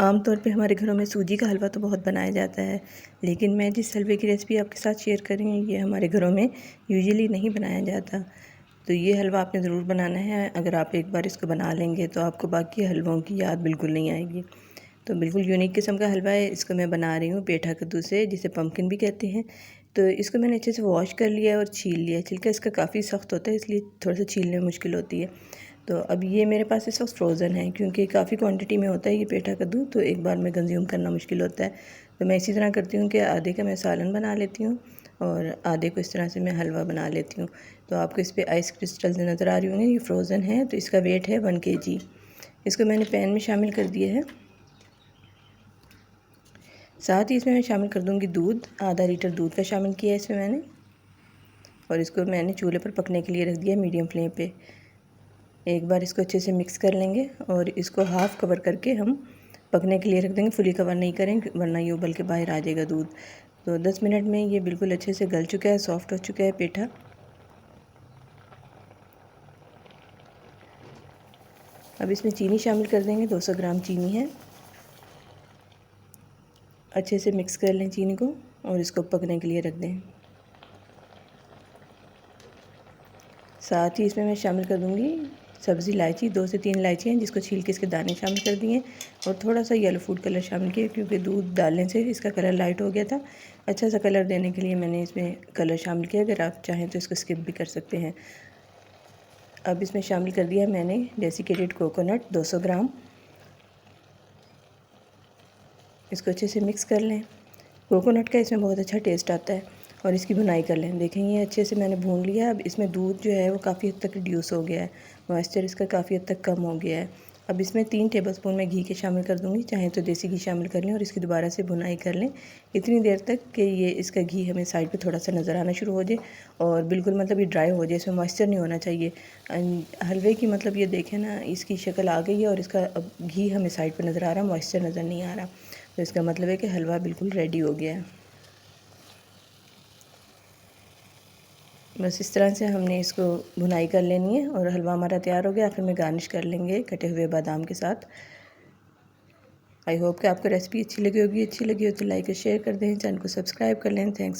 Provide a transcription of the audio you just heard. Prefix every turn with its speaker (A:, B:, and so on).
A: आम तौर पे हमारे घरों में सूजी का हलवा तो बहुत बनाया जाता है, लेकिन मैं जिस हलवे की रेसिपी आपके साथ शेयर कर रही हूँ ये हमारे घरों में यूजुअली नहीं बनाया जाता। तो ये हलवा आपने ज़रूर बनाना है। अगर आप एक बार इसको बना लेंगे तो आपको बाकी हलवों की याद बिल्कुल नहीं आएगी। तो बिल्कुल यूनिक किस्म का हलवा है। इसको मैं बना रही हूँ पेठा कद्दू से, जिसे पम्पकिन भी कहते हैं। तो इसको मैंने अच्छे से वॉश कर लिया और छील लिया। छिलका इसका काफ़ी सख्त होता है, इसलिए थोड़ा सा छीलने में मुश्किल होती है। तो अब ये मेरे पास इस वक्त फ्रोज़न है, क्योंकि काफ़ी क्वांटिटी में होता है ये पेठा कद्दू, तो एक बार में कंज्यूम करना मुश्किल होता है। तो मैं इसी तरह करती हूँ कि आधे का मैं सालन बना लेती हूँ और आधे को इस तरह से मैं हलवा बना लेती हूँ। तो आपको इस पर आइस क्रिस्टल्स नज़र आ रही होंगे। ये फ्रोज़न है, तो इसका वेट है 1 kg। इसको मैंने पैन में शामिल कर दिया है। साथ ही इसमें मैं शामिल कर दूँगी दूध। आधा लीटर दूध का शामिल किया है इसमें मैंने, और इसको मैंने चूल्हे पर पकने के लिए रख दिया मीडियम फ्लेम पे। एक बार इसको अच्छे से मिक्स कर लेंगे और इसको हाफ़ कवर करके हम पकने के लिए रख देंगे। फुली कवर नहीं करेंगे वरना ये उबल के बाहर आ जाएगा दूध। तो 10 मिनट में ये बिल्कुल अच्छे से गल चुका है, सॉफ्ट हो चुका है पेठा। अब इसमें चीनी शामिल कर देंगे। 200 ग्राम चीनी है। अच्छे से मिक्स कर लें चीनी को और इसको पकने के लिए रख दें। साथ ही इसमें मैं शामिल कर दूँगी सब्ज़ी इलायची। 2 से 3 इलायची हैं, जिसको छील के इसके दाने शामिल कर दिए और थोड़ा सा येलो फूड कलर शामिल किया, क्योंकि दूध डालने से इसका कलर लाइट हो गया था। अच्छा सा कलर देने के लिए मैंने इसमें कलर शामिल किया। अगर आप चाहें तो इसको स्किप भी कर सकते हैं। अब इसमें शामिल कर दिया मैंने डेसिकेटेड कोकोनट 200 ग्राम। इसको अच्छे से मिक्स कर लें। कोकोनट का इसमें बहुत अच्छा टेस्ट आता है। और इसकी भुनाई कर लें। देखें ये अच्छे से मैंने भून लिया। अब इसमें दूध जो है वो काफ़ी हद तक रिड्यूस हो गया है, मॉइस्चर इसका काफ़ी हद तक कम हो गया है। अब इसमें 3 टेबलस्पून मैं घी के शामिल कर दूँगी। चाहें तो देसी घी शामिल कर लें और इसकी दोबारा से भुनाई कर लें इतनी देर तक कि ये इसका घी हमें साइड पे थोड़ा सा नज़र आना शुरू हो जाए और बिल्कुल मतलब ये ड्राई हो जाए। इसमें मॉइस्चर नहीं होना चाहिए हलवे की। मतलब ये देखें ना, इसकी शक्ल आ गई है और इसका अब घी हमें साइड पर नज़र आ रहा है, मॉइस्चर नज़र नहीं आ रहा। तो इसका मतलब है कि हलवा बिल्कुल रेडी हो गया है। बस इस तरह से हमने इसको भुनाई कर लेनी है और हलवा हमारा तैयार हो गया। आखिर में गार्निश कर लेंगे कटे हुए बादाम के साथ। आई होप कि आपको रेसिपी अच्छी लगी होगी। अच्छी लगी हो तो लाइक और शेयर कर दें, चैनल को सब्सक्राइब कर लें। थैंक्स।